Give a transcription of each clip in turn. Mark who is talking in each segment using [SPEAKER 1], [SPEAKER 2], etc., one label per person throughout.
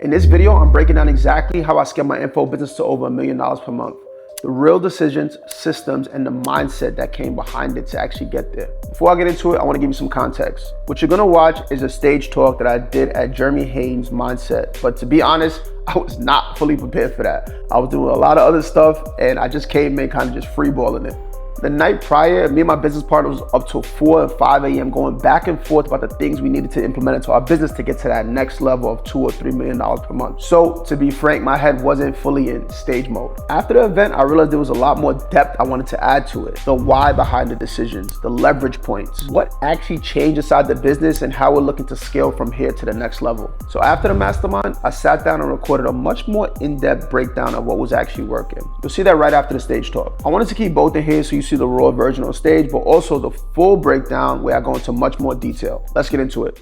[SPEAKER 1] In this video, I'm breaking down exactly how I scale my info business to over $1 million per month. The real decisions, systems, and the mindset that came behind it to actually get there. Before I get into it, I want to give you some context. What you're gonna watch is a stage talk that I did at Haynes Mindset. But to be honest, I was not fully prepared for that. I was doing a lot of other stuff and I just came in kind of just freeballing it. The night prior, me and my business partner was up till 4 and 5 a.m. going back and forth about the things we needed to implement into our business to get to that next level of $2 or $3 million per month. So to be frank, my head wasn't fully in stage mode. After the event, I realized there was a lot more depth I wanted to add to it. The why behind the decisions, the leverage points, what actually changed inside the business and how we're looking to scale from here to the next level. So after the mastermind, I sat down and recorded a much more in-depth breakdown of what was actually working. You'll see that right after the stage talk. I wanted to keep both in here so you see the raw version on stage, but also the full breakdown where I go into much more detail. Let's get into it.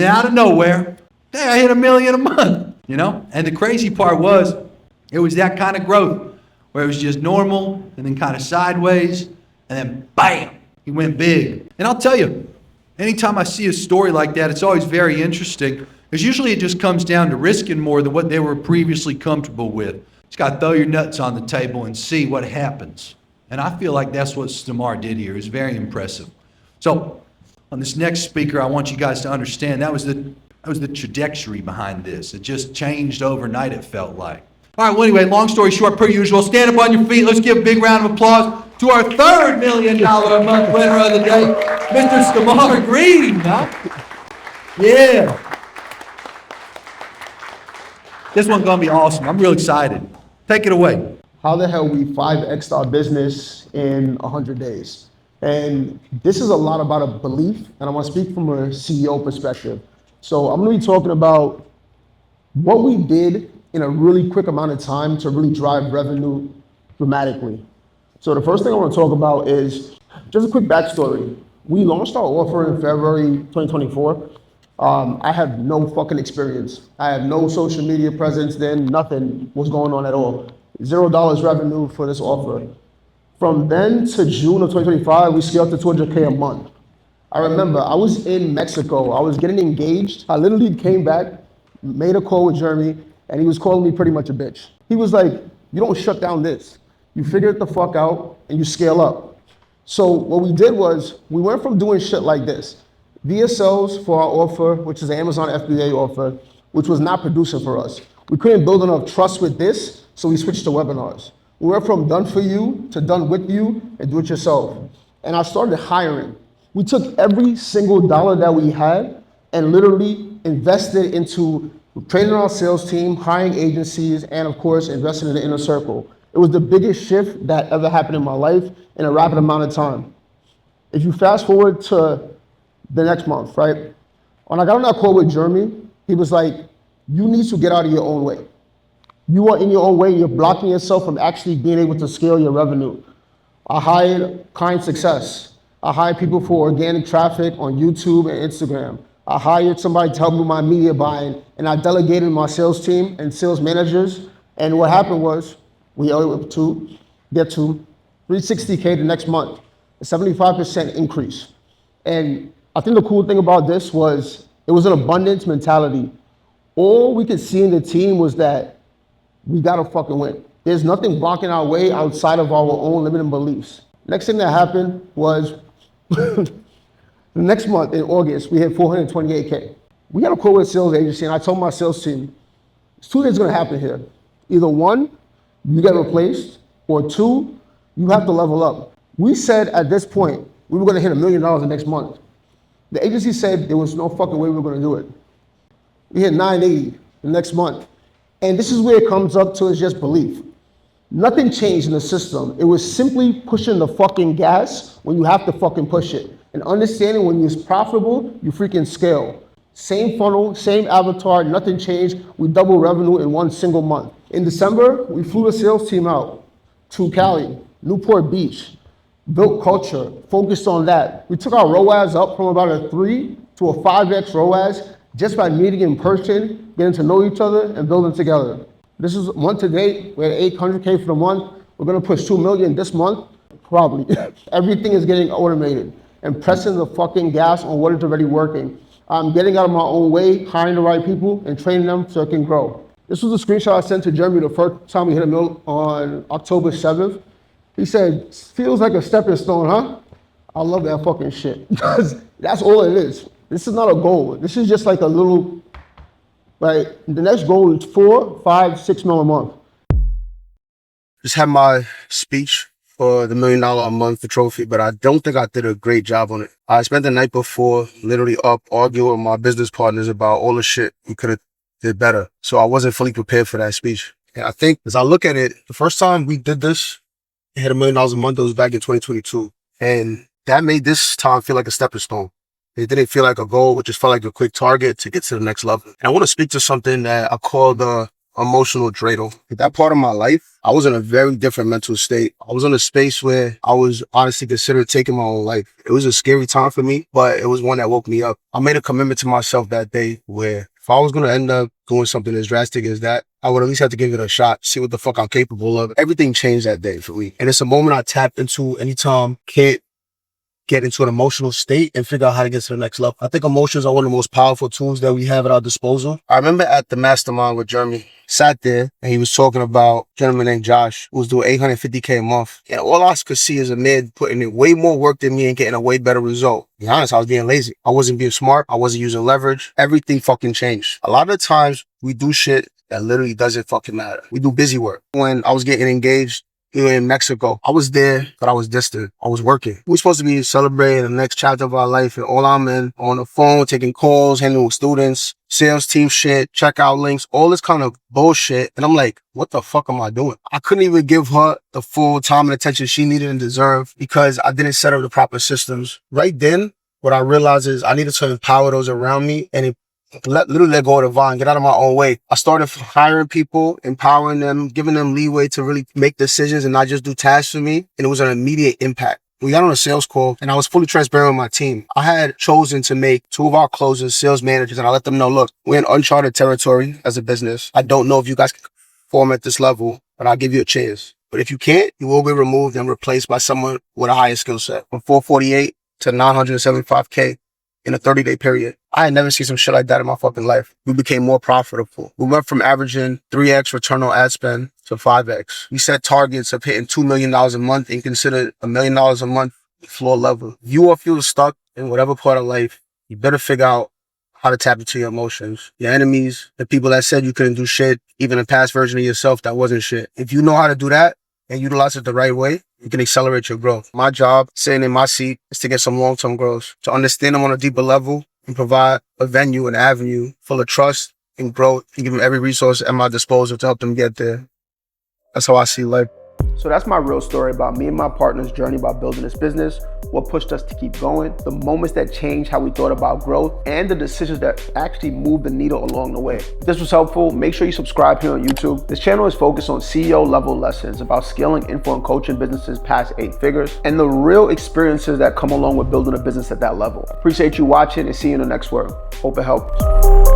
[SPEAKER 2] Out of nowhere, hey, I hit $1 million a month, you know? And the crazy part was, it was that kind of growth where it was just normal and then kind of sideways and then bam, he went big. And I'll tell you, anytime I see a story like that, it's always very interesting because usually it just comes down to risking more than what they were previously comfortable with. Just got to throw your nuts on the table and see what happens. And I feel like that's what Stamar did here. It's very impressive. So on this next speaker, I want you guys to understand that was the trajectory behind this. It just changed overnight, it felt like. All right, well, anyway, long story short, per usual, stand up on your feet. Let's give a big round of applause to our third $1 million a month winner of the day, Mr. Stamar Green. Huh? Yeah. This one's going to be awesome. I'm real excited. Take it away.
[SPEAKER 3] How the hell we 5x'd our business in 100 days? And this is a lot about a belief, and I want to speak from a CEO perspective. So I'm going to be talking about what we did in a really quick amount of time to really drive revenue dramatically. So the first thing I want to talk about is just a quick backstory. We launched our offer in February 2024. I had no fucking experience. I had no social media presence then, nothing was going on at all. $0 revenue for this offer. From then to June of 2025, we scaled to 200K a month. I remember I was in Mexico. I was getting engaged. I literally came back, made a call with Jeremy, and he was calling me pretty much a bitch. He was like, you don't shut down this. You figure it the fuck out and you scale up. So what we did was we went from doing shit like this. VSLs for our offer, which is an Amazon FBA offer, which was not producing for us. We couldn't build enough trust with this, so we switched to webinars. We went from done for you to done with you and do it yourself. And I started hiring. We took every single dollar that we had and literally invested into training our sales team, hiring agencies, and of course, investing in the inner circle. It was the biggest shift that ever happened in my life in a rapid amount of time. If you fast forward to the next month, right? When I got on that call with Jeremy, he was like, you need to get out of your own way. You are in your own way, you're blocking yourself from actually being able to scale your revenue. I hired client success. I hired people for organic traffic on YouTube and Instagram. I hired somebody to help me with my media buying, and I delegated my sales team and sales managers. And what happened was, we were able to get to 360K the next month, a 75% increase. And I think the cool thing about this was it was an abundance mentality. All we could see in the team was that we gotta fucking win. There's nothing blocking our way outside of our own limiting beliefs. Next thing that happened was the next month in August, we hit 428K. We had a call with a sales agency and I told my sales team, there's two things gonna happen here. Either one, you get replaced, or two, you have to level up. We said at this point, we were gonna hit $1 million the next month. The agency said there was no fucking way we were gonna do it. We hit 980 the next month. And this is where it comes up to is just belief. Nothing changed in the system. It was simply pushing the fucking gas when you have to fucking push it. And understanding when you're profitable, you freaking scale. Same funnel, same avatar, nothing changed. We doubled revenue in one single month. In December, we flew the sales team out to Cali, Newport Beach, built culture, focused on that. We took our ROAS up from about a 3 to a 5x ROAS just by meeting in person, getting to know each other and building together. This is month to date, we're at 800K for the month. We're gonna push 2 million this month, probably. Everything is getting automated and pressing the fucking gas on what is already working. I'm getting out of my own way, hiring the right people, and training them so it can grow. This was a screenshot I sent to Jeremy the first time we hit a mill on October 7th. He said, feels like a stepping stone, huh? I love that fucking shit because that's all it is. This is not a goal. This is just like a little, like the next goal is 4, 5, 6 mil a month.
[SPEAKER 4] Just had my speech for the $1 million a month trophy, but I don't think I did a great job on it. I spent the night before literally up arguing with my business partners about all the shit we could have did better. So I wasn't fully prepared for that speech. And I think as I look at it, the first time we did this, it hit $1 million a month, it was back in 2022. And that made this time feel like a stepping stone. It didn't feel like a goal, it just felt like a quick target to get to the next level. And I want to speak to something that I call the emotional dreidel. At that part of my life, I was in a very different mental state. I was in a space where I was honestly considered taking my own life. It was a scary time for me, but it was one that woke me up. I made a commitment to myself that day where if I was going to end up doing something as drastic as that, I would at least have to give it a shot, see what the fuck I'm capable of. Everything changed that day for me. And it's a moment I tapped into anytime can't get into an emotional state and figure out how to get to the next level. I think emotions are one of the most powerful tools that we have at our disposal. I remember at the mastermind with Jeremy, sat there and he was talking about a gentleman named Josh who was doing $850K a month. And all I could see is a man putting in way more work than me and getting a way better result. To be honest, I was being lazy. I wasn't being smart. I wasn't using leverage. Everything fucking changed. A lot of times we do shit that literally doesn't fucking matter. We do busy work. When I was getting engaged, here in Mexico, I was there, but I was distant. I was working. We're supposed to be celebrating the next chapter of our life, and all I'm in on the phone, taking calls, handling with students, sales team shit, checkout links, all this kind of bullshit. And I'm like, what the fuck am I doing? I couldn't even give her the full time and attention she needed and deserved because I didn't set up the proper systems. Right then, what I realized is I needed to empower those around me and literally let go of the vine, get out of my own way. I started hiring people, empowering them, giving them leeway to really make decisions and not just do tasks for me. And it was an immediate impact. We got on a sales call and I was fully transparent with my team. I had chosen to make 2 of our closers sales managers and I let them know, look, we're in uncharted territory as a business. I don't know if you guys can perform at this level, but I'll give you a chance. But if you can't, you will be removed and replaced by someone with a higher skill set. From 448 to 975K. In a 30-day period. I had never seen some shit like that in my fucking life. We became more profitable. We went from averaging 3x return on ad spend to 5x. We set targets of hitting $2 million a month and considered $1 million a month floor level. If you all feel stuck in whatever part of life, you better figure out how to tap into your emotions. Your enemies, the people that said you couldn't do shit, even a past version of yourself that wasn't shit. If you know how to do that and utilize it the right way, you can accelerate your growth. My job, sitting in my seat, is to get some long-term growth, to understand them on a deeper level and provide a venue, an avenue full of trust and growth and give them every resource at my disposal to help them get there. That's how I see life.
[SPEAKER 1] So that's my real story about me and my partner's journey about building this business, what pushed us to keep going, the moments that changed how we thought about growth, and the decisions that actually moved the needle along the way. If this was helpful, make sure you subscribe here on YouTube. This channel is focused on CEO level lessons about scaling info and coaching businesses past 8 figures and the real experiences that come along with building a business at that level. Appreciate you watching and see you in the next one. Hope it helps.